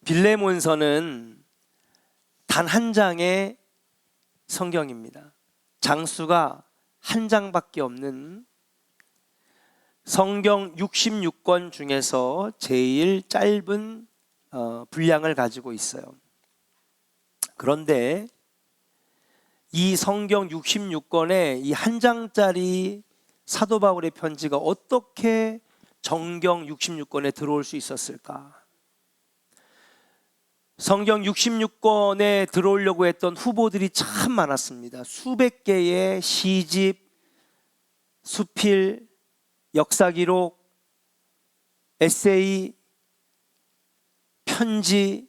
빌레몬서는 단 한 장의 성경입니다. 장수가 한 장밖에 없는 성경 66권 중에서 제일 짧은 분량을 가지고 있어요. 그런데 이 성경 66권에 이 한 장짜리 사도 바울의 편지가 어떻게 정경 66권에 들어올 수 있었을까? 성경 66권에 들어오려고 했던 후보들이 참 많았습니다. 수백 개의 시집, 수필, 역사기록, 에세이, 편지,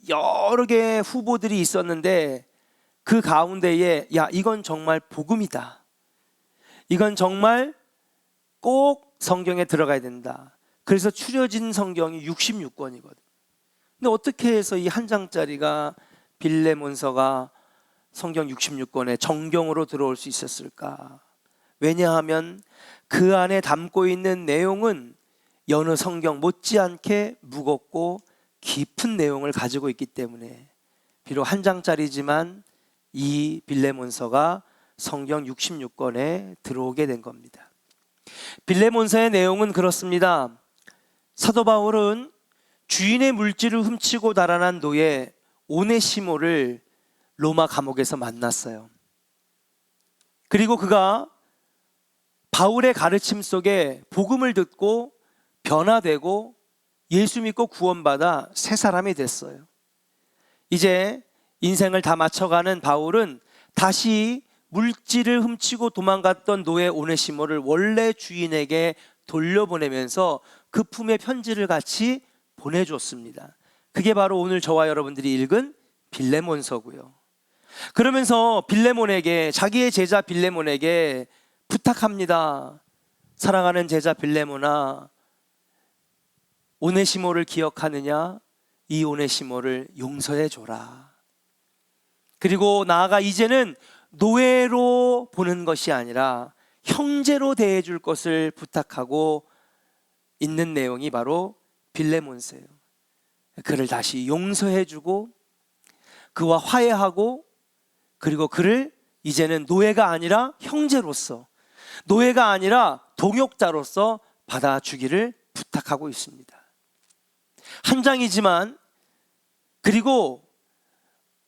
여러 개의 후보들이 있었는데 그 가운데에 이건 정말 복음이다, 이건 정말 꼭 성경에 들어가야 된다. 그래서 추려진 성경이 66권이거든. 근데 어떻게 해서 이 한 장짜리가 빌레몬서가 성경 66권에 정경으로 들어올 수 있었을까? 왜냐하면 그 안에 담고 있는 내용은 여느 성경 못지않게 무겁고 깊은 내용을 가지고 있기 때문에 비록 한 장짜리지만 이 빌레몬서가 성경 66권에 들어오게 된 겁니다. 빌레몬서의 내용은 그렇습니다. 사도 바울은 주인의 물질을 훔치고 달아난 노예 오네시모를 로마 감옥에서 만났어요. 그리고 그가 바울의 가르침 속에 복음을 듣고 변화되고 예수 믿고 구원받아 새 사람이 됐어요. 이제 인생을 다 마쳐가는 바울은 다시 물질을 훔치고 도망갔던 노예 오네시모를 원래 주인에게 돌려보내면서 그 품에 편지를 같이 보내줬습니다. 그게 바로 오늘 저와 여러분들이 읽은 빌레몬서고요. 그러면서 빌레몬에게, 자기의 제자 빌레몬에게 부탁합니다. 사랑하는 제자 빌레몬아, 오네시모를 기억하느냐? 이 오네시모를 용서해 줘라. 그리고 나아가 이제는 노예로 보는 것이 아니라 형제로 대해줄 것을 부탁하고 있는 내용이 바로 빌레몬서예요. 그를 다시 용서해주고 그와 화해하고, 그리고 그를 이제는 노예가 아니라 형제로서, 노예가 아니라 동역자로서 받아주기를 부탁하고 있습니다. 한 장이지만, 그리고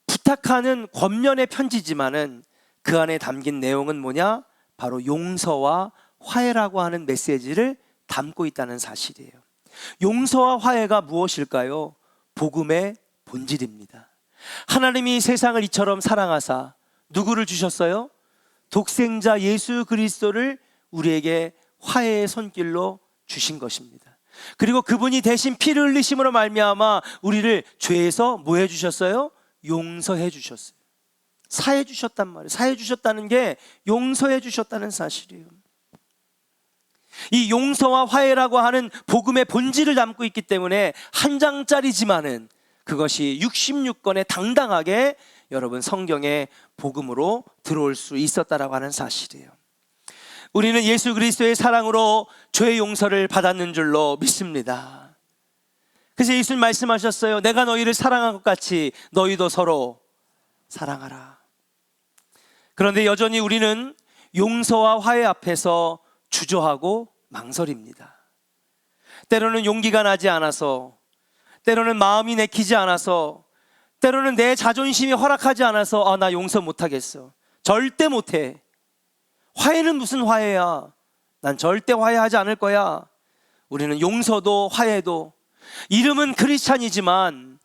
부탁하는 권면의 편지지만은 그 안에 담긴 내용은 뭐냐? 바로 용서와 화해라고 하는 메시지를 담고 있다는 사실이에요. 용서와 화해가 무엇일까요? 복음의 본질입니다. 하나님이 세상을 이처럼 사랑하사 누구를 주셨어요? 독생자 예수 그리스도를 우리에게 화해의 손길로 주신 것입니다. 그리고 그분이 대신 피를 흘리심으로 말미암아 우리를 죄에서 뭐 해주셨어요? 용서해 주셨어요. 사해 주셨단 말이에요. 사해 주셨다는 게 용서해 주셨다는 사실이에요. 이 용서와 화해라고 하는 복음의 본질을 담고 있기 때문에 한 장짜리지만은 그것이 66권에 당당하게 여러분 성경의 복음으로 들어올 수 있었다라고 하는 사실이에요. 우리는 예수 그리스도의 사랑으로 죄의 용서를 받았는 줄로 믿습니다. 그래서 예수님 말씀하셨어요. 내가 너희를 사랑한 것 같이 너희도 서로 사랑하라. 그런데 여전히 우리는 용서와 화해 앞에서 주저하고 망설입니다. 때로는 용기가 나지 않아서, 때로는 마음이 내키지 않아서, 때로는 내 자존심이 허락하지 않아서 나 용서 못하겠어, 절대 못해, 화해는 무슨 화해야, 난 절대 화해하지 않을 거야. 우리는 용서도 화해도 이름은 크리스찬이지만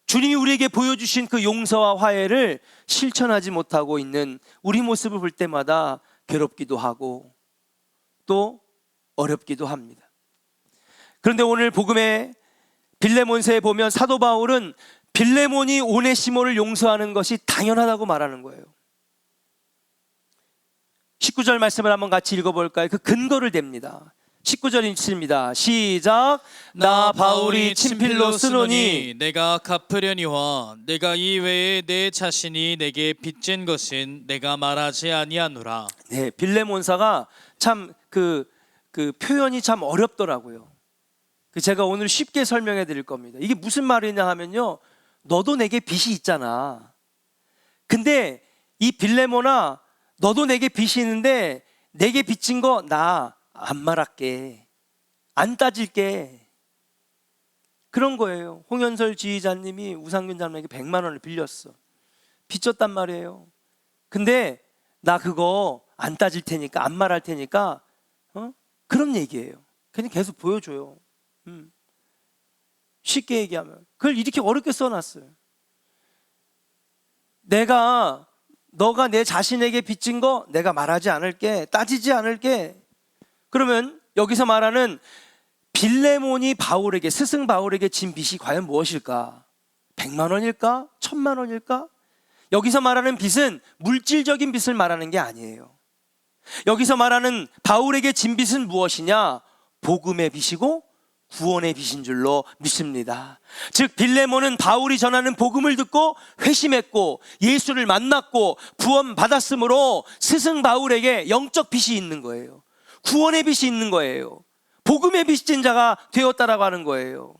주님이 우리에게 보여주신 그 용서와 화해를 실천하지 못하고 있는 우리 모습을 볼 때마다 괴롭기도 하고 또 어렵기도 합니다. 그런데 오늘 복음의 빌레몬서에 보면 사도 바울은 빌레몬이 오네시모를 용서하는 것이 당연하다고 말하는 거예요. 19절 말씀을 한번 같이 읽어볼까요? 그 근거를 댑니다. 19절 읽습니다. 시작. 나 바울이 친필로 쓰노니 내가 갚으려니와 내가 이외에 내 자신이 내게 빚진 것은 내가 말하지 아니하노라. 네, 빌레몬서가 참 그 표현이 참 어렵더라고요. 제가 오늘 쉽게 설명해 드릴 겁니다. 이게 무슨 말이냐 하면요, 너도 내게 빚이 있잖아. 근데 이 빌레몬아, 너도 내게 빚이 있는데 내게 빚진 거 나 안 말할게, 안 따질게, 그런 거예요. 홍현설 지휘자님이 우상균 장로에게 100만 원을 빌렸어. 빚졌단 말이에요. 근데 나 그거 안 따질 테니까, 안 말할 테니까, 그런 얘기예요. 그냥 계속 보여줘요. 쉽게 얘기하면 그걸 이렇게 어렵게 써놨어요. 너가 내 자신에게 빚진 거 내가 말하지 않을게, 따지지 않을게. 그러면 여기서 말하는 빌레몬이 바울에게, 스승 바울에게 진 빚이 과연 무엇일까? 100만 원일까? 1000만 원일까? 여기서 말하는 빚은 물질적인 빚을 말하는 게 아니에요. 여기서 말하는 바울에게 진 빚은 무엇이냐? 복음의 빚이고 구원의 빚인 줄로 믿습니다. 즉 빌레몬은 바울이 전하는 복음을 듣고 회심했고 예수를 만났고 구원 받았으므로 스승 바울에게 영적 빚이 있는 거예요. 구원의 빚이 있는 거예요. 복음의 빚진 자가 되었다라고 하는 거예요.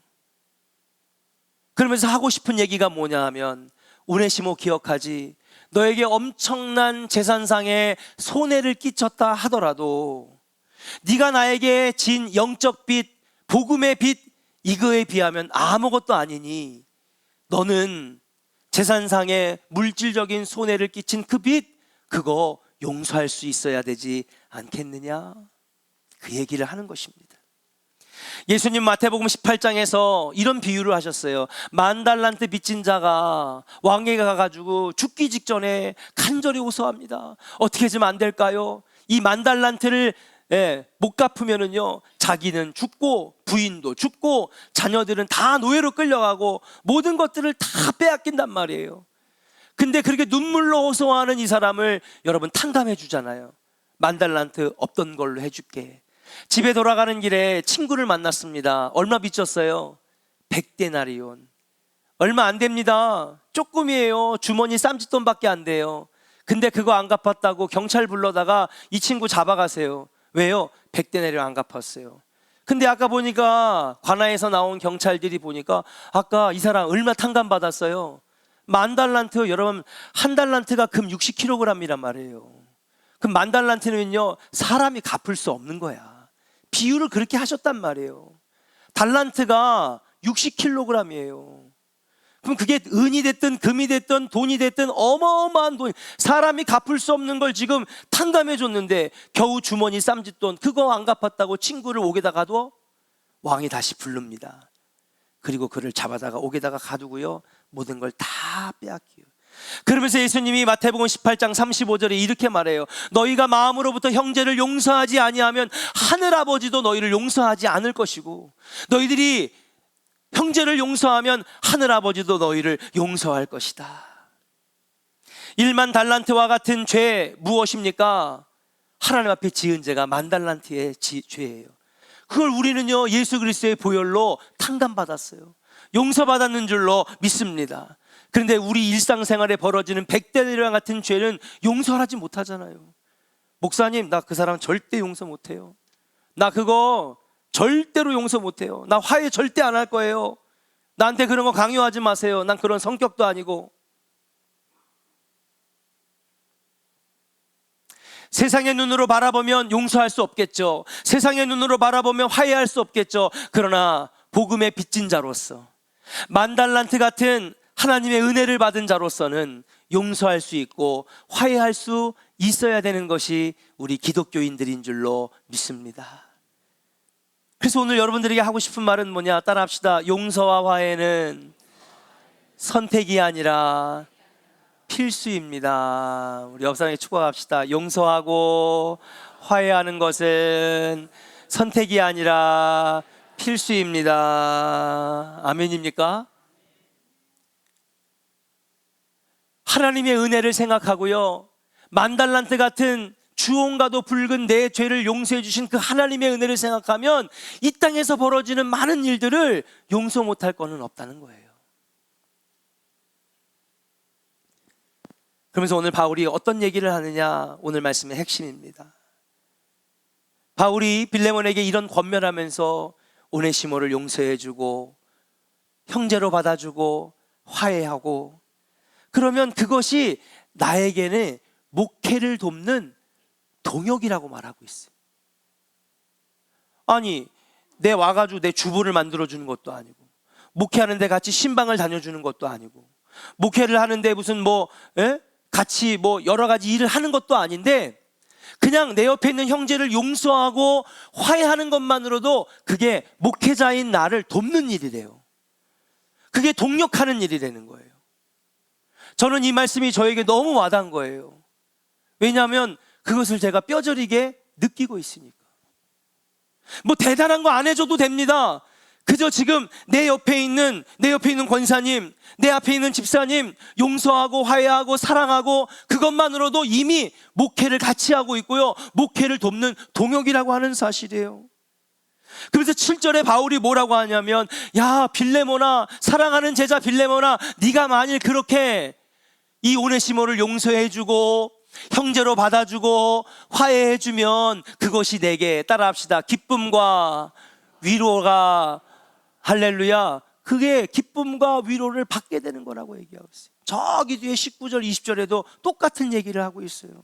그러면서 하고 싶은 얘기가 뭐냐 하면, 오네시모 기억하지? 너에게 엄청난 재산상의 손해를 끼쳤다 하더라도 네가 나에게 진 영적 빚, 복음의 빚, 이거에 비하면 아무것도 아니니 너는 재산상의 물질적인 손해를 끼친 그 빚, 그거 용서할 수 있어야 되지 않겠느냐? 그 얘기를 하는 것입니다. 예수님 마태복음 18장에서 이런 비유를 하셨어요. 10,000달란트 빚진 자가 왕에게 가가지고 죽기 직전에 간절히 호소합니다. 어떻게 해주면 안 될까요? 이 10,000달란트를 못 갚으면은요, 자기는 죽고 부인도 죽고 자녀들은 다 노예로 끌려가고 모든 것들을 다 빼앗긴단 말이에요. 근데 그렇게 눈물로 호소하는 이 사람을 여러분 탕감해 주잖아요. 10,000달란트 없던 걸로 해줄게. 집에 돌아가는 길에 친구를 만났습니다. 얼마 빚졌어요? 100데나리온. 얼마 안 됩니다. 조금이에요. 주머니 쌈짓돈밖에 안 돼요. 근데 그거 안 갚았다고 경찰 불러다가 이 친구 잡아가세요. 왜요? 100데나리온 안 갚았어요. 근데 아까 보니까 관아에서 나온 경찰들이 보니까 아까 이 사람 얼마 탕감 받았어요? 10,000달란트. 여러분, 1달란트가 금 60kg이란 말이에요. 그럼 10,000달란트는요, 사람이 갚을 수 없는 거야. 비유를 그렇게 하셨단 말이에요. 달란트가 60kg이에요. 그럼 그게 은이 됐든 금이 됐든 돈이 됐든 어마어마한 돈, 사람이 갚을 수 없는 걸 지금 탕감해 줬는데 겨우 주머니 쌈짓돈 그거 안 갚았다고 친구를 옥에다 가둬? 왕이 다시 부릅니다. 그리고 그를 잡아다가 옥에다가 가두고요, 모든 걸 다 빼앗겨요. 그러면서 예수님이 마태복음 18장 35절에 이렇게 말해요. 너희가 마음으로부터 형제를 용서하지 아니하면 하늘아버지도 너희를 용서하지 않을 것이고, 너희들이 형제를 용서하면 하늘아버지도 너희를 용서할 것이다. 10,000달란트와 같은 죄 무엇입니까? 하나님 앞에 지은 죄가 10,000달란트의 죄예요. 그걸 우리는요, 예수 그리스도의 보혈로 탕감받았어요. 용서받았는 줄로 믿습니다. 그런데 우리 일상생활에 벌어지는 100데나리온 같은 죄는 용서하지 못하잖아요. 목사님, 나 그 사람 절대 용서 못해요. 나 그거 절대로 용서 못해요. 나 화해 절대 안 할 거예요. 나한테 그런 거 강요하지 마세요. 난 그런 성격도 아니고. 세상의 눈으로 바라보면 용서할 수 없겠죠. 세상의 눈으로 바라보면 화해할 수 없겠죠. 그러나 복음의 빚진 자로서, 10,000달란트 같은 하나님의 은혜를 받은 자로서는 용서할 수 있고 화해할 수 있어야 되는 것이 우리 기독교인들인 줄로 믿습니다. 그래서 오늘 여러분들에게 하고 싶은 말은 뭐냐? 따라합시다. 용서와 화해는 선택이 아니라 필수입니다. 우리 옆 사람에게 축복합시다. 용서하고 화해하는 것은 선택이 아니라 필수입니다. 아멘입니까? 하나님의 은혜를 생각하고요, 10,000달란트 같은 주홍과도 붉은 내 죄를 용서해 주신 그 하나님의 은혜를 생각하면 이 땅에서 벌어지는 많은 일들을 용서 못할 거는 없다는 거예요. 그러면서 오늘 바울이 어떤 얘기를 하느냐, 오늘 말씀의 핵심입니다. 바울이 빌레몬에게 이런 권면하면서 오네시모를 용서해주고 형제로 받아주고 화해하고, 그러면 그것이 나에게는 목회를 돕는 동역이라고 말하고 있어요. 아니, 내 와가지고 내 주부를 만들어주는 것도 아니고, 목회하는데 같이 신방을 다녀주는 것도 아니고, 목회를 하는데 무슨 같이 여러 가지 일을 하는 것도 아닌데, 그냥 내 옆에 있는 형제를 용서하고 화해하는 것만으로도 그게 목회자인 나를 돕는 일이래요. 그게 동력하는 일이라는 거예요. 저는 이 말씀이 저에게 너무 와닿은 거예요. 왜냐하면 그것을 제가 뼈저리게 느끼고 있으니까. 대단한 거 안 해줘도 됩니다. 그저 지금 내 옆에 있는 권사님, 내 앞에 있는 집사님 용서하고 화해하고 사랑하고, 그것만으로도 이미 목회를 같이 하고 있고요, 목회를 돕는 동역이라고 하는 사실이에요. 그래서 7절에 바울이 뭐라고 하냐면, 야 빌레몬아, 사랑하는 제자 빌레몬아, 네가 만일 그렇게 이 오네시모를 용서해주고 형제로 받아주고 화해해주면 그것이 내게, 따라합시다, 기쁨과 위로가, 할렐루야, 그게 기쁨과 위로를 받게 되는 거라고 얘기하고 있어요. 저기 뒤에 19절 20절에도 똑같은 얘기를 하고 있어요.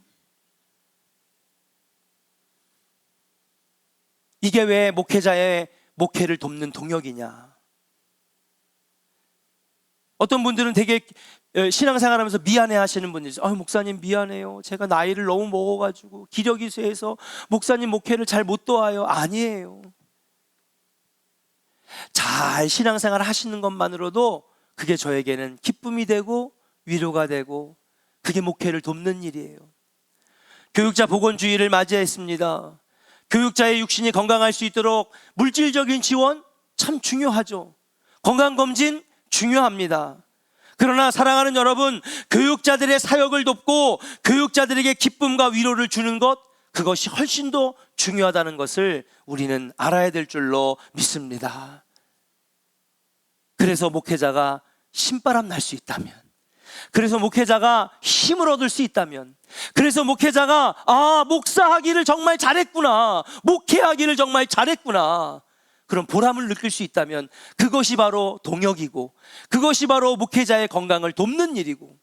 이게 왜 목회자의 목회를 돕는 동역이냐. 어떤 분들은 되게 신앙생활하면서 미안해 하시는 분들이 있어요. 목사님 미안해요, 제가 나이를 너무 먹어가지고 기력이 쇠해서 목사님 목회를 잘 못 도와요. 아니에요. 잘 신앙생활 하시는 것만으로도 그게 저에게는 기쁨이 되고 위로가 되고, 그게 목회를 돕는 일이에요. 교육자 보건주의를 맞이했습니다. 교육자의 육신이 건강할 수 있도록 물질적인 지원 참 중요하죠. 건강검진 중요합니다. 그러나 사랑하는 여러분, 교육자들의 사역을 돕고 교육자들에게 기쁨과 위로를 주는 것, 그것이 훨씬 더 중요하다는 것을 우리는 알아야 될 줄로 믿습니다. 그래서 목회자가 신바람 날 수 있다면, 그래서 목회자가 힘을 얻을 수 있다면, 그래서 목회자가 목사하기를 정말 잘했구나, 목회하기를 정말 잘했구나, 그런 보람을 느낄 수 있다면 그것이 바로 동역이고, 그것이 바로 목회자의 건강을 돕는 일이고.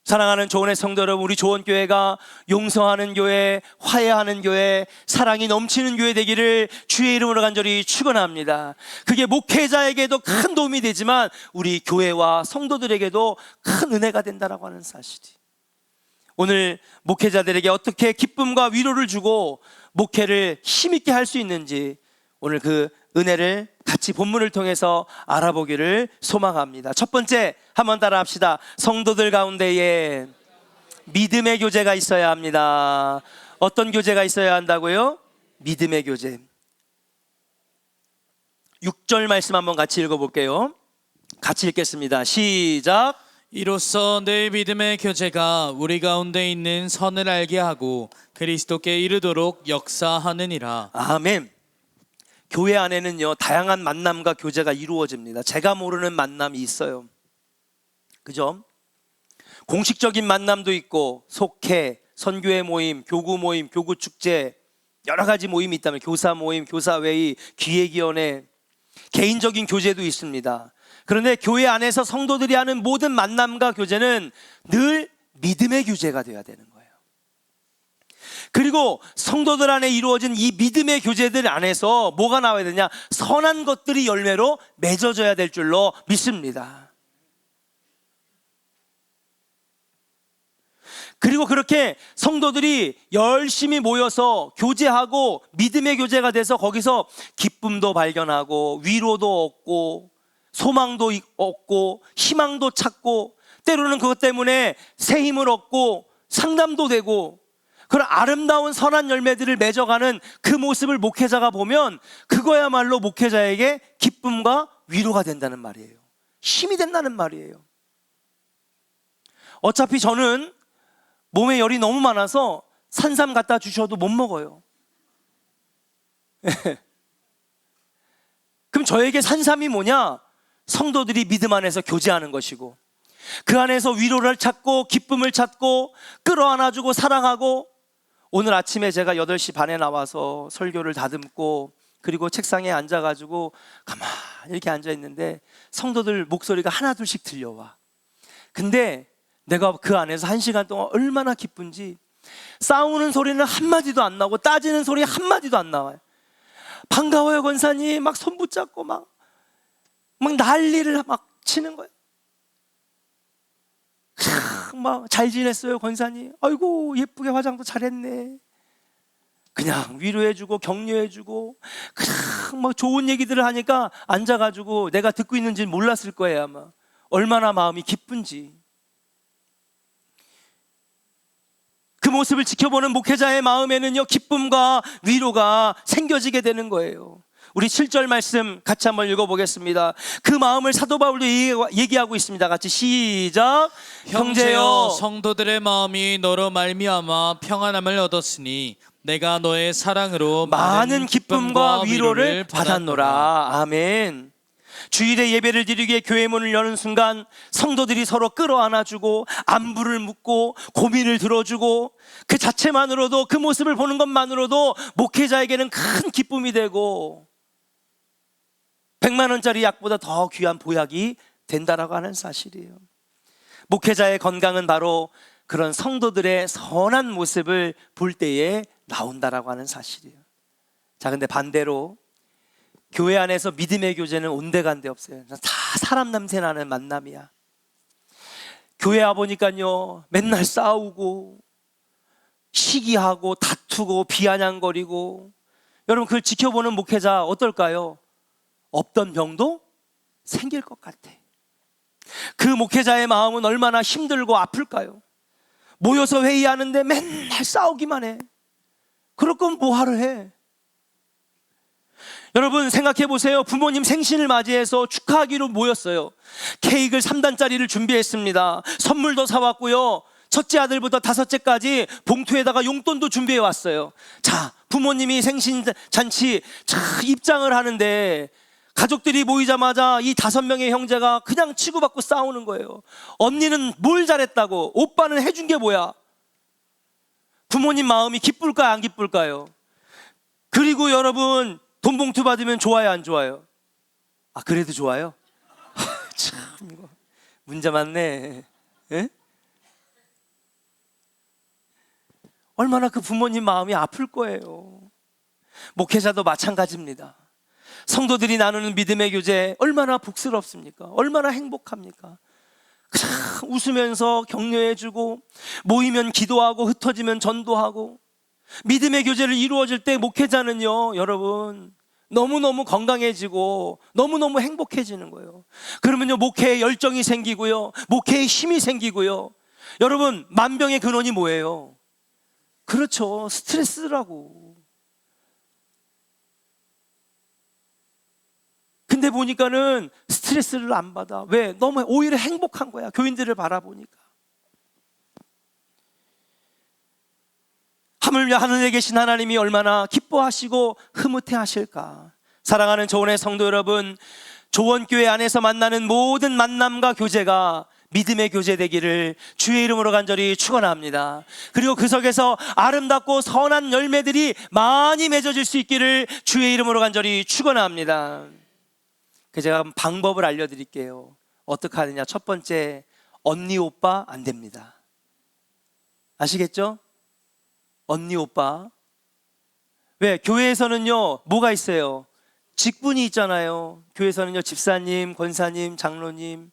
사랑하는 조은의 성도 여러분, 우리 조은교회가 용서하는 교회, 화해하는 교회, 사랑이 넘치는 교회 되기를 주의 이름으로 간절히 축원합니다. 그게 목회자에게도 큰 도움이 되지만 우리 교회와 성도들에게도 큰 은혜가 된다라고 하는 사실이, 오늘 목회자들에게 어떻게 기쁨과 위로를 주고 목회를 힘있게 할 수 있는지, 오늘 그 은혜를 같이 본문을 통해서 알아보기를 소망합니다. 첫 번째, 한번 따라 합시다. 성도들 가운데에 믿음의 교제가 있어야 합니다. 어떤 교제가 있어야 한다고요? 믿음의 교제. 6절 말씀 한번 같이 읽어볼게요. 같이 읽겠습니다. 시작. 이로써 내 믿음의 교제가 우리 가운데 있는 선을 알게 하고 그리스도께 이르도록 역사하느니라. 아멘. 교회 안에는요, 다양한 만남과 교제가 이루어집니다. 제가 모르는 만남이 있어요. 그죠? 공식적인 만남도 있고, 속회, 선교회 모임, 교구 모임, 교구 축제, 여러 가지 모임이 있다면 교사 모임, 교사회의, 기획위원회, 개인적인 교제도 있습니다. 그런데 교회 안에서 성도들이 하는 모든 만남과 교제는 늘 믿음의 교제가 되어야 되는 거예요. 그리고 성도들 안에 이루어진 이 믿음의 교제들 안에서 뭐가 나와야 되냐? 선한 것들이 열매로 맺어져야 될 줄로 믿습니다. 그리고 그렇게 성도들이 열심히 모여서 교제하고 믿음의 교제가 돼서 거기서 기쁨도 발견하고 위로도 얻고 소망도 얻고 희망도 찾고, 때로는 그것 때문에 새 힘을 얻고 상담도 되고, 그런 아름다운 선한 열매들을 맺어가는 그 모습을 목회자가 보면 그거야말로 목회자에게 기쁨과 위로가 된다는 말이에요. 힘이 된다는 말이에요. 어차피 저는 몸에 열이 너무 많아서 산삼 갖다 주셔도 못 먹어요. 그럼 저에게 산삼이 뭐냐? 성도들이 믿음 안에서 교제하는 것이고, 그 안에서 위로를 찾고 기쁨을 찾고 끌어안아주고 사랑하고, 오늘 아침에 제가 8시 반에 나와서 설교를 다듬고 그리고 책상에 앉아가지고 가만히 이렇게 앉아있는데 성도들 목소리가 하나둘씩 들려와. 근데 내가 그 안에서 1시간 동안 얼마나 기쁜지, 싸우는 소리는 한마디도 안 나고 따지는 소리 한마디도 안 나와요. 반가워요 권사님 막 손 붙잡고 막 난리를 막 치는 거예요. 막 잘 지냈어요 권사님, 아이고 예쁘게 화장도 잘했네. 그냥 위로해주고 격려해주고 그냥 막 좋은 얘기들을 하니까 앉아가지고 내가 듣고 있는지 몰랐을 거예요 아마. 얼마나 마음이 기쁜지. 그 모습을 지켜보는 목회자의 마음에는요, 기쁨과 위로가 생겨지게 되는 거예요. 우리 7절 말씀 같이 한번 읽어보겠습니다. 그 마음을 사도 바울도 얘기하고 있습니다. 같이 시작. 형제여, 성도들의 마음이 너로 말미암아 평안함을 얻었으니 내가 너의 사랑으로 많은 기쁨과 위로를 받았노라. 아멘. 주일에 예배를 드리기에 교회 문을 여는 순간 성도들이 서로 끌어안아주고 안부를 묻고 고민을 들어주고, 그 자체만으로도, 그 모습을 보는 것만으로도 목회자에게는 큰 기쁨이 되고 100만 원짜리 약보다 더 귀한 보약이 된다라고 하는 사실이에요. 목회자의 건강은 바로 그런 성도들의 선한 모습을 볼 때에 나온다라고 하는 사실이에요. 자, 근데 반대로 교회 안에서 믿음의 교제는 온데간데 없어요. 다 사람 냄새 나는 만남이야. 교회 와보니까요, 맨날 싸우고 시기하고 다투고 비아냥거리고. 여러분, 그걸 지켜보는 목회자 어떨까요? 없던 병도 생길 것 같아. 그 목회자의 마음은 얼마나 힘들고 아플까요? 모여서 회의하는데 맨날 싸우기만 해. 그럴 거면 뭐하러 해? 여러분 생각해 보세요. 부모님 생신을 맞이해서 축하하기로 모였어요. 케이크를 3단짜리를 준비했습니다. 선물도 사왔고요, 첫째 아들부터 5째까지 봉투에다가 용돈도 준비해 왔어요. 자, 부모님이 생신 잔치 입장을 하는데 가족들이 모이자마자 이 5명의 형제가 그냥 치고받고 싸우는 거예요. 언니는 뭘 잘했다고, 오빠는 해준 게 뭐야? 부모님 마음이 기쁠까요, 안 기쁠까요? 그리고 여러분, 돈 봉투 받으면 좋아요, 안 좋아요? 아, 그래도 좋아요? 참, 이거 문제 많네. 에? 얼마나 그 부모님 마음이 아플 거예요. 목회자도 마찬가지입니다. 성도들이 나누는 믿음의 교제 얼마나 복스럽습니까? 얼마나 행복합니까? 그냥 웃으면서 격려해주고, 모이면 기도하고 흩어지면 전도하고, 믿음의 교제를 이루어질 때 목회자는요, 여러분 너무너무 건강해지고 너무너무 행복해지는 거예요. 그러면요, 목회에 열정이 생기고요, 목회에 힘이 생기고요. 여러분, 만병의 근원이 뭐예요? 그렇죠, 스트레스라고. 근데 보니까는 스트레스를 안 받아. 왜? 너무 오히려 행복한 거야, 교인들을 바라보니까. 하물며 하늘에 계신 하나님이 얼마나 기뻐하시고 흐뭇해 하실까. 사랑하는 조원의 성도 여러분, 조원교회 안에서 만나는 모든 만남과 교제가 믿음의 교제 되기를 주의 이름으로 간절히 축원합니다. 그리고 그 속에서 아름답고 선한 열매들이 많이 맺어질 수 있기를 주의 이름으로 간절히 축원합니다. 제가 방법을 알려드릴게요. 어떻게 하느냐. 첫 번째, 언니 오빠 안 됩니다. 아시겠죠? 언니 오빠. 왜? 교회에서는요 뭐가 있어요? 직분이 있잖아요. 교회에서는요 집사님, 권사님, 장로님.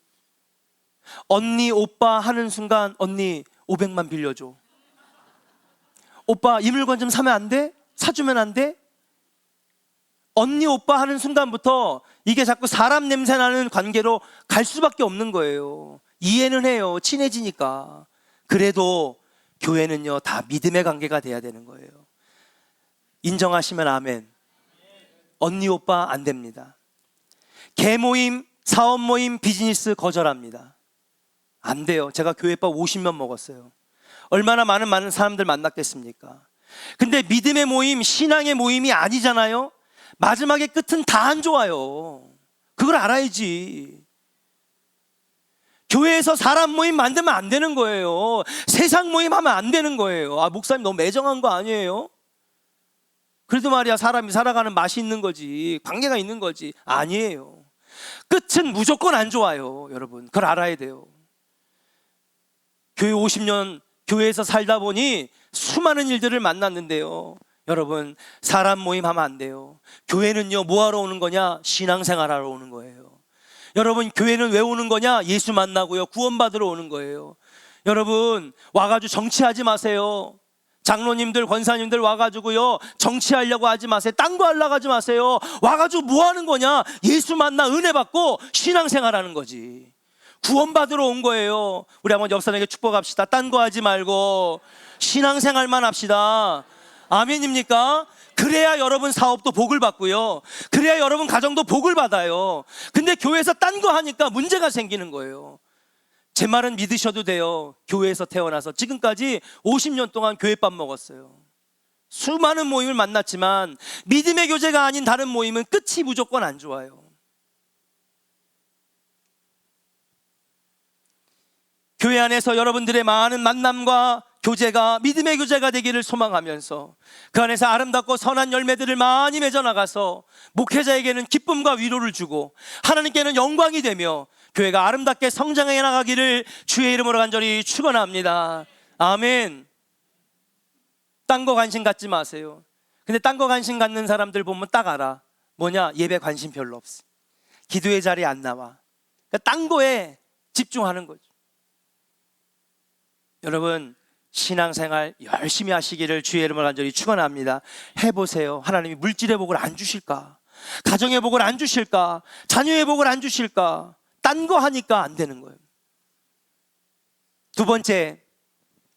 언니 오빠 하는 순간, 언니 500만 빌려줘. 오빠 이 물건 좀 사면 안 돼? 사주면 안 돼? 언니 오빠 하는 순간부터 이게 자꾸 사람 냄새 나는 관계로 갈 수밖에 없는 거예요. 이해는 해요, 친해지니까. 그래도 교회는요 다 믿음의 관계가 돼야 되는 거예요. 인정하시면 아멘. 언니 오빠 안 됩니다. 개모임, 사업 모임, 비즈니스 거절합니다. 안 돼요. 제가 교회밥 50년 먹었어요. 얼마나 많은 사람들 만났겠습니까? 근데 믿음의 모임, 신앙의 모임이 아니잖아요. 마지막에 끝은 다 안 좋아요. 그걸 알아야지. 교회에서 사람 모임 만들면 안 되는 거예요. 세상 모임 하면 안 되는 거예요. 아, 목사님 너무 매정한 거 아니에요? 그래도 말이야, 사람이 살아가는 맛이 있는 거지, 관계가 있는 거지. 아니에요. 끝은 무조건 안 좋아요, 여러분. 그걸 알아야 돼요. 교회 50년 교회에서 살다 보니 수많은 일들을 만났는데요, 여러분, 사람 모임 하면 안 돼요. 교회는요, 뭐하러 오는 거냐? 신앙생활하러 오는 거예요. 여러분, 교회는 왜 오는 거냐? 예수 만나고요, 구원받으러 오는 거예요. 여러분, 와가지고 정치하지 마세요. 장로님들, 권사님들 와가지고요, 정치하려고 하지 마세요. 딴 거 하려고 하지 마세요. 와가지고 뭐 하는 거냐? 예수 만나 은혜 받고 신앙생활하는 거지. 구원받으러 온 거예요. 우리 한번 옆 사람에게 축복합시다. 딴 거 하지 말고 신앙생활만 합시다. 아멘입니까? 그래야 여러분 사업도 복을 받고요, 그래야 여러분 가정도 복을 받아요. 근데 교회에서 딴 거 하니까 문제가 생기는 거예요. 제 말은 믿으셔도 돼요. 교회에서 태어나서 지금까지 50년 동안 교회밥 먹었어요. 수많은 모임을 만났지만 믿음의 교제가 아닌 다른 모임은 끝이 무조건 안 좋아요. 교회 안에서 여러분들의 많은 만남과 교제가 믿음의 교제가 되기를 소망하면서 그 안에서 아름답고 선한 열매들을 많이 맺어 나가서 목회자에게는 기쁨과 위로를 주고 하나님께는 영광이 되며 교회가 아름답게 성장해 나가기를 주의 이름으로 간절히 축원합니다. 아멘. 딴 거 관심 갖지 마세요. 근데 딴 거 관심 갖는 사람들 보면 딱 알아. 뭐냐? 예배 관심 별로 없어. 기도의 자리에 안 나와. 그러니까 딴 거에 집중하는 거죠. 여러분, 신앙생활 열심히 하시기를 주의 이름으로 간절히 축원합니다. 해보세요. 하나님이 물질의 복을 안 주실까? 가정의 복을 안 주실까? 자녀의 복을 안 주실까? 딴 거 하니까 안 되는 거예요. 두 번째,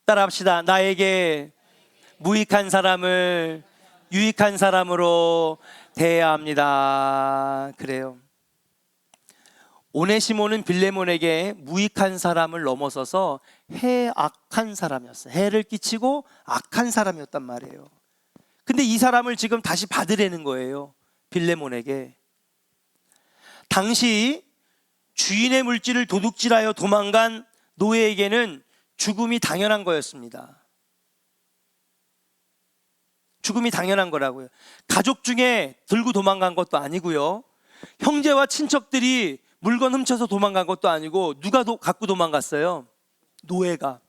따라합시다. 나에게 무익한 사람을 유익한 사람으로 대해야 합니다. 그래요. 오네시모는 빌레몬에게 무익한 사람을 넘어서서 해악한 사람이었어요. 해를 끼치고 악한 사람이었단 말이에요. 근데 이 사람을 지금 다시 받으려는 거예요, 빌레몬에게. 당시 주인의 물질을 도둑질하여 도망간 노예에게는 죽음이 당연한 거였습니다. 죽음이 당연한 거라고요. 가족 중에 들고 도망간 것도 아니고요, 형제와 친척들이 물건 훔쳐서 도망간 것도 아니고, 누가 갖고 도망갔어요? 노예가.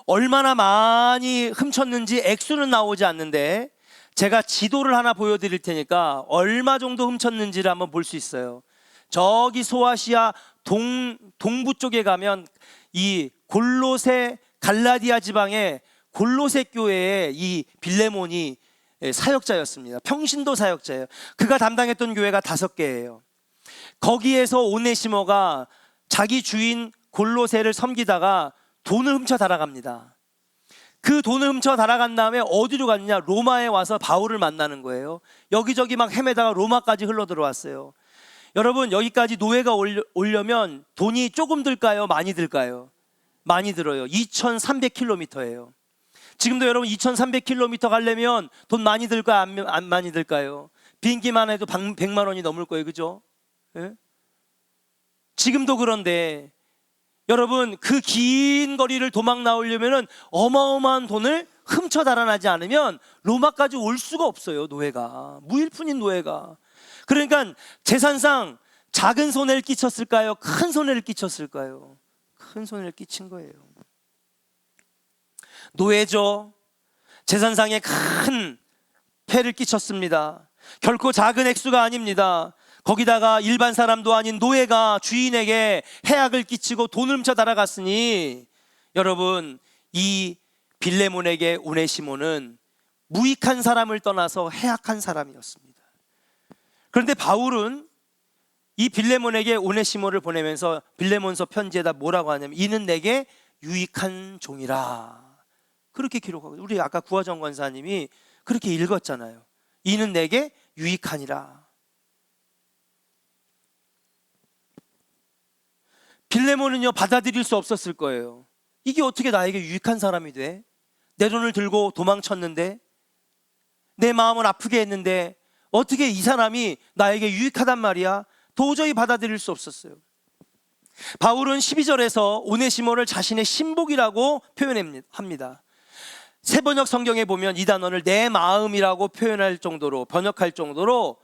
얼마나 많이 훔쳤는지 액수는 나오지 않는데 제가 지도를 하나 보여드릴 테니까 얼마 정도 훔쳤는지를 한번 볼 수 있어요. 저기 소아시아 동부 쪽에 가면 이 골로새 갈라디아 지방의 골로새 교회에 이 빌레몬이 사역자였습니다. 평신도 사역자예요. 그가 담당했던 교회가 5개예요. 거기에서 오네시모가 자기 주인 골로새를 섬기다가 돈을 훔쳐 달아갑니다. 그 돈을 훔쳐 달아간 다음에 어디로 갔느냐? 로마에 와서 바울을 만나는 거예요. 여기저기 막 헤매다가 로마까지 흘러 들어왔어요. 여러분, 여기까지 노예가 오려면 돈이 조금 들까요? 많이 들까요? 많이 들어요. 2300km예요. 지금도 여러분 2300km 가려면 돈 많이 들까요? 안 많이 들까요? 비행기만 해도 100만 원이 넘을 거예요. 그죠? 예? 지금도 그런데 여러분, 그 긴 거리를 도망 나오려면 어마어마한 돈을 훔쳐 달아나지 않으면 로마까지 올 수가 없어요. 노예가, 무일푼인 노예가. 그러니까 재산상 작은 손해를 끼쳤을까요? 큰 손해를 끼쳤을까요? 큰 손해를 끼친 거예요. 노예죠. 재산상에 큰 폐를 끼쳤습니다. 결코 작은 액수가 아닙니다. 거기다가 일반 사람도 아닌 노예가 주인에게 해악을 끼치고 돈을 훔쳐 달아갔으니 여러분, 이 빌레몬에게 오네시모는 무익한 사람을 떠나서 해악한 사람이었습니다. 그런데 바울은 이 빌레몬에게 오네시모를 보내면서 빌레몬서 편지에다 뭐라고 하냐면, 이는 내게 유익한 종이라, 그렇게 기록하고, 우리 아까 구화정 권사님이 그렇게 읽었잖아요. 이는 내게 유익하니라. 빌레몬은요, 받아들일 수 없었을 거예요. 이게 어떻게 나에게 유익한 사람이 돼? 내 돈을 들고 도망쳤는데, 내 마음을 아프게 했는데 어떻게 이 사람이 나에게 유익하단 말이야? 도저히 받아들일 수 없었어요. 바울은 12절에서 오네시모를 자신의 신복이라고 표현합니다. 새번역 성경에 보면 이 단어를 내 마음이라고 표현할 정도로, 번역할 정도로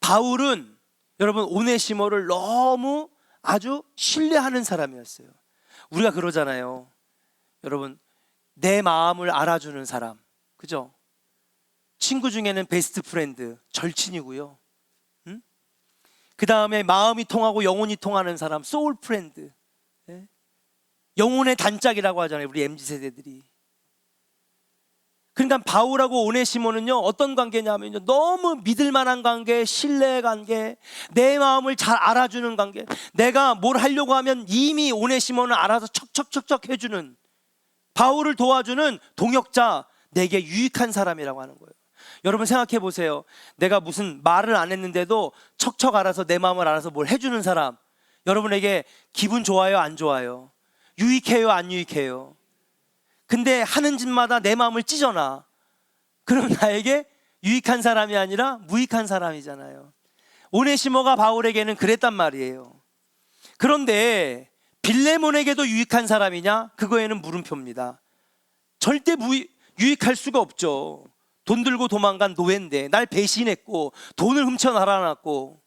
바울은 여러분 오네시모를 너무 아주 신뢰하는 사람이었어요. 우리가 그러잖아요. 여러분, 내 마음을 알아주는 사람, 그죠? 친구 중에는 베스트 프렌드, 절친이고요. 그 다음에 마음이 통하고 영혼이 통하는 사람, 소울 프렌드. 예? 영혼의 단짝이라고 하잖아요, 우리 MZ세대들이. 그러니까 바울하고 오네시모는요, 어떤 관계냐면요, 너무 믿을 만한 관계, 신뢰의 관계, 내 마음을 잘 알아주는 관계. 내가 뭘 하려고 하면 이미 오네시모는 알아서 척척척척 해주는, 바울을 도와주는 동역자, 내게 유익한 사람이라고 하는 거예요. 여러분 생각해 보세요. 내가 무슨 말을 안 했는데도 척척 알아서 내 마음을 알아서 뭘 해주는 사람, 여러분에게 기분 좋아요, 안 좋아요? 유익해요, 안 유익해요? 근데 하는 짓마다 내 마음을 찢어놔. 그럼 나에게 유익한 사람이 아니라 무익한 사람이잖아요. 오네시모가 바울에게는 그랬단 말이에요. 그런데 빌레몬에게도 유익한 사람이냐? 그거에는 물음표입니다. 절대 유익할 수가 없죠. 돈 들고 도망간 노예인데 날 배신했고 돈을 훔쳐 날아놨고.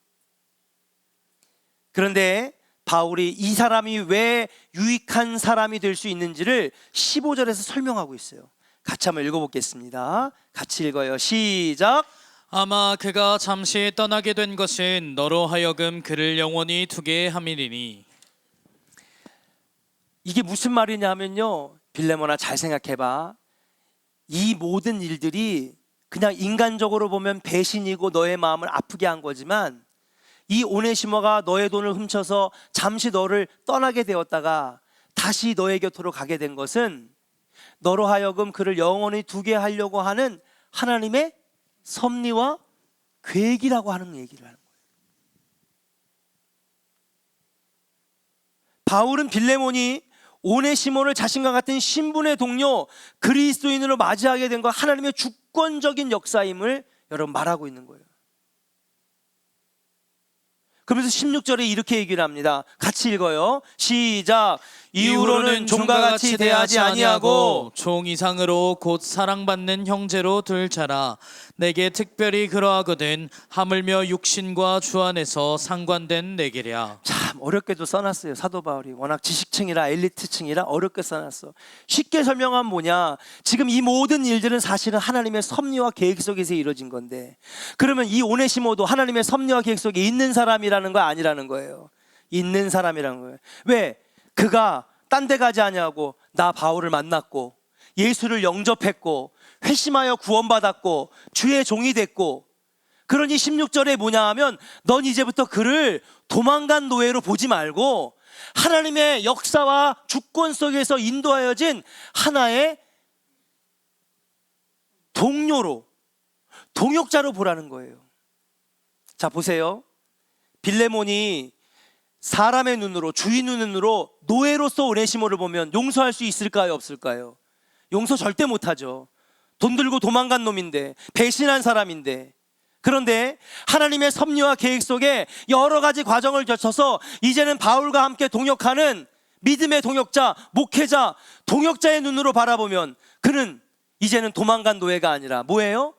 그런데 바울이 이 사람이 왜 유익한 사람이 될 수 있는지를 15절에서 설명하고 있어요. 같이 한번 읽어보겠습니다. 같이 읽어요. 시작. 아마 그가 잠시 떠나게 된 것은 너로 하여금 그를 영원히 두게 함이리니. 이게 무슨 말이냐면요, 빌레몬아 잘 생각해봐. 이 모든 일들이 그냥 인간적으로 보면 배신이고 너의 마음을 아프게 한 거지만, 이 오네시모가 너의 돈을 훔쳐서 잠시 너를 떠나게 되었다가 다시 너의 곁으로 가게 된 것은 너로 하여금 그를 영원히 두게 하려고 하는 하나님의 섭리와 계획이라고 하는 얘기를 하는 거예요. 바울은 빌레몬이 오네시모를 자신과 같은 신분의 동료, 그리스도인으로 맞이하게 된 것, 하나님의 주권적인 역사임을 여러분 말하고 있는 거예요. 그러면서 16절에 이렇게 얘기를 합니다. 같이 읽어요. 시작. 이후로는 종과 같이 대하지 아니하고 종 이상으로 곧 사랑받는 형제로 둘 자라. 내게 특별히 그러하거든 하물며 육신과 주 안에서 상관된 내게랴. 참 어렵게도 써놨어요. 사도 바울이 워낙 지식층이라 엘리트층이라 어렵게 써놨어. 쉽게 설명하면 뭐냐, 지금 이 모든 일들은 사실은 하나님의 섭리와 계획 속에서 이루어진 건데, 그러면 이 오네시모도 하나님의 섭리와 계획 속에 있는 사람이라는 거 아니라는 거예요. 있는 사람이라는 거예요. 왜? 그가 딴 데 가지 아니하고 나 바울을 만났고 예수를 영접했고 회심하여 구원받았고 주의 종이 됐고, 그러니 16절에 뭐냐 하면 넌 이제부터 그를 도망간 노예로 보지 말고 하나님의 역사와 주권 속에서 인도하여진 하나의 동료로, 동역자로 보라는 거예요. 자 보세요. 빌레몬이 사람의 눈으로, 주인 눈으로 노예로서 오네시모를 보면 용서할 수 있을까요, 없을까요? 용서 절대 못하죠. 돈 들고 도망간 놈인데, 배신한 사람인데. 그런데 하나님의 섭리와 계획 속에 여러 가지 과정을 거쳐서 이제는 바울과 함께 동역하는 믿음의 동역자, 목회자, 동역자의 눈으로 바라보면 그는 이제는 도망간 노예가 아니라 뭐예요?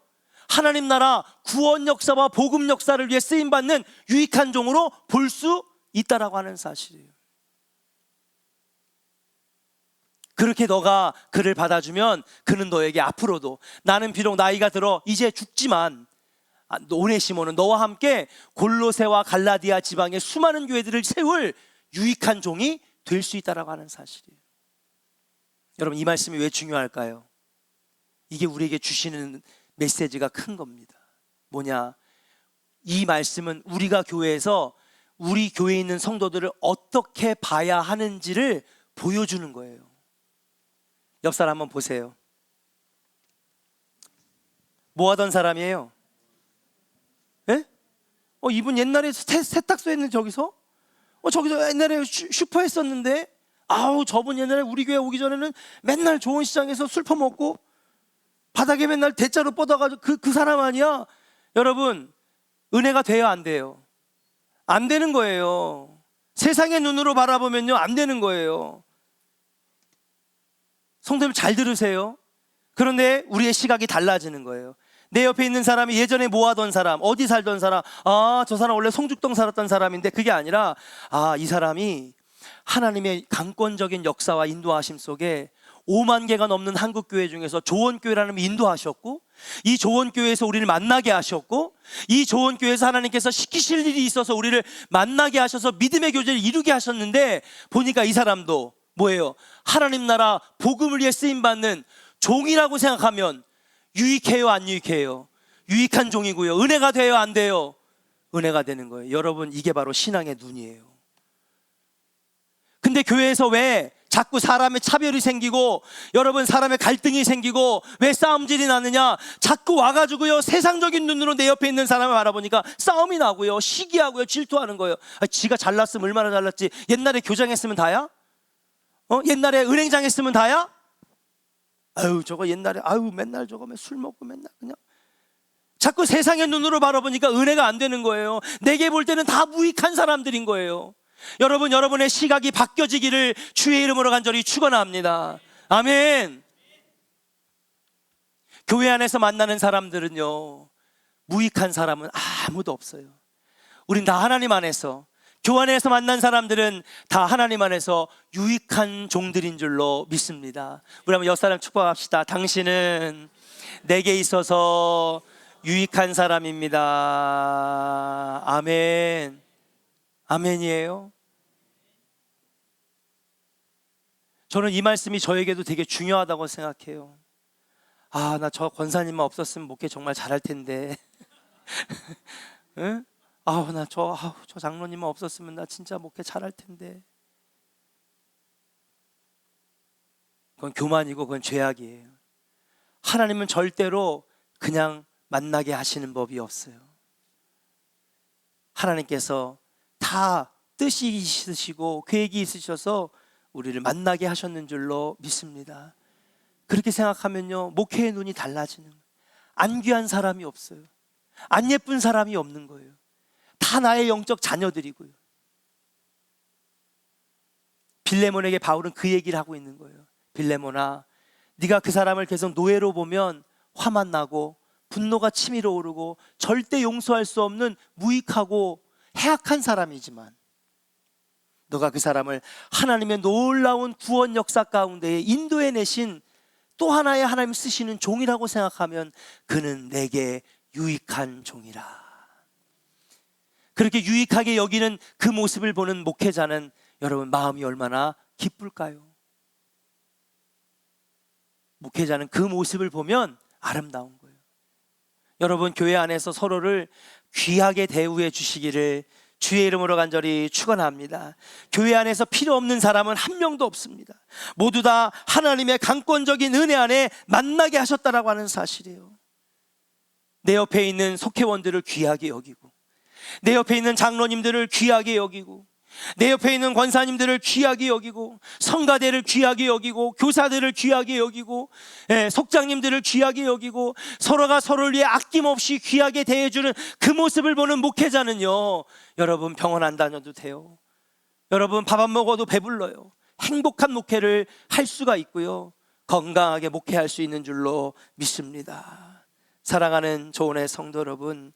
하나님 나라 구원 역사와 복음 역사를 위해 쓰임받는 유익한 종으로 볼 수 있다라고 하는 사실이에요. 그렇게 너가 그를 받아주면 그는 너에게 앞으로도, 나는 비록 나이가 들어 이제 죽지만 오네시모는 너와 함께 골로새와 갈라디아 지방의 수많은 교회들을 세울 유익한 종이 될 수 있다라고 하는 사실이에요. 여러분 이 말씀이 왜 중요할까요? 이게 우리에게 주시는 메시지가 큰 겁니다. 뭐냐? 이 말씀은 우리가 교회에서 우리 교회에 있는 성도들을 어떻게 봐야 하는지를 보여주는 거예요. 옆 사람 한번 보세요. 뭐 하던 사람이에요? 예? 이분 옛날에 세탁소 했는데 저기서? 저기서 옛날에 슈퍼 했었는데, 아우 저분 옛날에 우리 교회 오기 전에는 맨날 좋은 시장에서 술 퍼먹고 바닥에 맨날 대자로 뻗어가지고 그 사람 아니야? 여러분 은혜가 돼요, 안 돼요? 안 되는 거예요. 세상의 눈으로 바라보면요 안 되는 거예요. 성도님 잘 들으세요. 그런데 우리의 시각이 달라지는 거예요. 내 옆에 있는 사람이 예전에 모아던 사람, 어디 살던 사람, 저 사람 원래 송죽동 살았던 사람인데, 그게 아니라 이 사람이 하나님의 강권적인 역사와 인도하심 속에 5만 개가 넘는 한국 교회 중에서 조원교회라는 인도하셨고, 이 조원교회에서 우리를 만나게 하셨고, 이 조원교회에서 하나님께서 시키실 일이 있어서 우리를 만나게 하셔서 믿음의 교제를 이루게 하셨는데, 보니까 이 사람도 뭐예요? 하나님 나라 복음을 위해 쓰임받는 종이라고 생각하면 유익해요, 안 유익해요? 유익한 종이고요. 은혜가 돼요, 안 돼요? 은혜가 되는 거예요. 여러분, 이게 바로 신앙의 눈이에요. 근데 교회에서 왜 자꾸 사람의 차별이 생기고, 여러분 사람의 갈등이 생기고, 왜 싸움질이 나느냐? 자꾸 와가지고요 세상적인 눈으로 내 옆에 있는 사람을 바라보니까 싸움이 나고요, 시기하고요, 질투하는 거예요. 지가 잘났으면 얼마나 잘났지. 옛날에 교장했으면 다야? 옛날에 은행장 했으면 다야? 저거 옛날에 맨날 저거 술 먹고 맨날 그냥 자꾸 세상의 눈으로 바라보니까 은혜가 안 되는 거예요. 내게 볼 때는 다 무익한 사람들인 거예요. 여러분, 여러분의 시각이 바뀌어지기를 주의 이름으로 간절히 축원합니다. 아멘. 교회 안에서 만나는 사람들은요 무익한 사람은 아무도 없어요. 우린 다 하나님 안에서, 교회 안에서 만난 사람들은 다 하나님 안에서 유익한 종들인 줄로 믿습니다. 우리 한번 옆사람 축복합시다. 당신은 내게 있어서 유익한 사람입니다. 아멘. 아멘이에요. 저는 이 말씀이 저에게도 되게 중요하다고 생각해요. 나 저 권사님만 없었으면 목회 정말 잘할 텐데. 응? 저 장로님만 없었으면 나 진짜 목회 잘할 텐데. 그건 교만이고 그건 죄악이에요. 하나님은 절대로 그냥 만나게 하시는 법이 없어요. 하나님께서 다 뜻이 있으시고 계획이 있으셔서 우리를 만나게 하셨는 줄로 믿습니다. 그렇게 생각하면요 목회의 눈이 달라지는 거예요. 안 귀한 사람이 없어요. 안 예쁜 사람이 없는 거예요. 다 나의 영적 자녀들이고요. 빌레몬에게 바울은 그 얘기를 하고 있는 거예요. 빌레몬아, 네가 그 사람을 계속 노예로 보면 화만 나고 분노가 치밀어 오르고 절대 용서할 수 없는 무익하고 해악한 사람이지만, 너가 그 사람을 하나님의 놀라운 구원 역사 가운데에 인도해 내신 또 하나의 하나님 쓰시는 종이라고 생각하면 그는 내게 유익한 종이라. 그렇게 유익하게 여기는 그 모습을 보는 목회자는 여러분 마음이 얼마나 기쁠까요? 목회자는 그 모습을 보면 아름다운 거예요. 여러분, 교회 안에서 서로를 귀하게 대우해 주시기를 주의 이름으로 간절히 축원합니다. 교회 안에서 필요 없는 사람은 한 명도 없습니다. 모두 다 하나님의 강권적인 은혜 안에 만나게 하셨다라고 하는 사실이에요. 내 옆에 있는 속회원들을 귀하게 여기고, 내 옆에 있는 장로님들을 귀하게 여기고, 내 옆에 있는 권사님들을 귀하게 여기고, 성가대를 귀하게 여기고, 교사들을 귀하게 여기고, 속장님들을 귀하게 여기고, 서로가 서로를 위해 아낌없이 귀하게 대해주는 그 모습을 보는 목회자는요, 여러분 병원 안 다녀도 돼요. 여러분 밥 안 먹어도 배불러요. 행복한 목회를 할 수가 있고요, 건강하게 목회할 수 있는 줄로 믿습니다. 사랑하는 조은의 성도 여러분,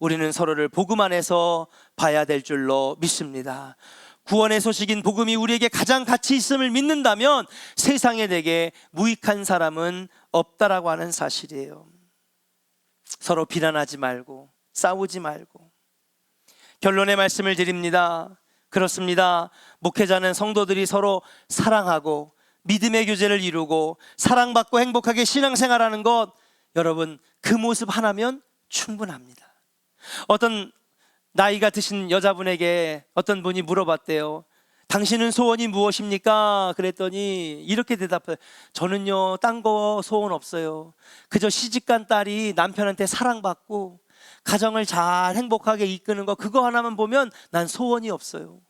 우리는 서로를 복음 안에서 봐야 될 줄로 믿습니다. 구원의 소식인 복음이 우리에게 가장 가치 있음을 믿는다면 세상에 내게 무익한 사람은 없다라고 하는 사실이에요. 서로 비난하지 말고 싸우지 말고. 결론의 말씀을 드립니다. 그렇습니다. 목회자는 성도들이 서로 사랑하고 믿음의 교제를 이루고 사랑받고 행복하게 신앙생활하는 것, 여러분 그 모습 하나면 충분합니다. 어떤 나이가 드신 여자분에게 어떤 분이 물어봤대요. 당신은 소원이 무엇입니까? 그랬더니 이렇게 대답해요. 저는요 딴 거 소원 없어요. 그저 시집간 딸이 남편한테 사랑받고 가정을 잘 행복하게 이끄는 거, 그거 하나만 보면 난 소원이 없어요.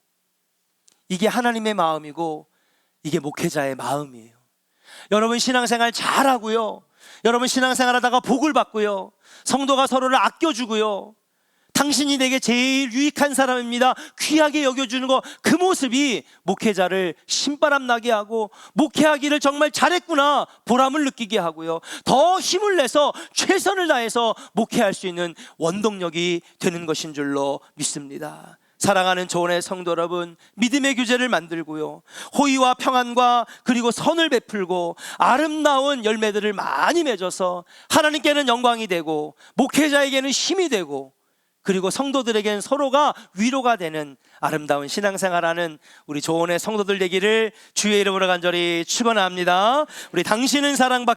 이게 하나님의 마음이고 이게 목회자의 마음이에요. 여러분 신앙생활 잘하고요, 여러분 신앙생활 하다가 복을 받고요, 성도가 서로를 아껴주고요, 당신이 내게 제일 유익한 사람입니다. 귀하게 여겨주는 거, 그 모습이 목회자를 신바람 나게 하고 목회하기를 정말 잘했구나 보람을 느끼게 하고요, 더 힘을 내서 최선을 다해서 목회할 수 있는 원동력이 되는 것인 줄로 믿습니다. 사랑하는 조원의 성도 여러분, 믿음의 교제를 만들고요, 호의와 평안과 그리고 선을 베풀고 아름다운 열매들을 많이 맺어서 하나님께는 영광이 되고 목회자에게는 힘이 되고 그리고 성도들에게는 서로가 위로가 되는 아름다운 신앙생활하는 우리 조원의 성도들 되기를 주의 이름으로 간절히 축원합니다. 우리 당신은 사랑받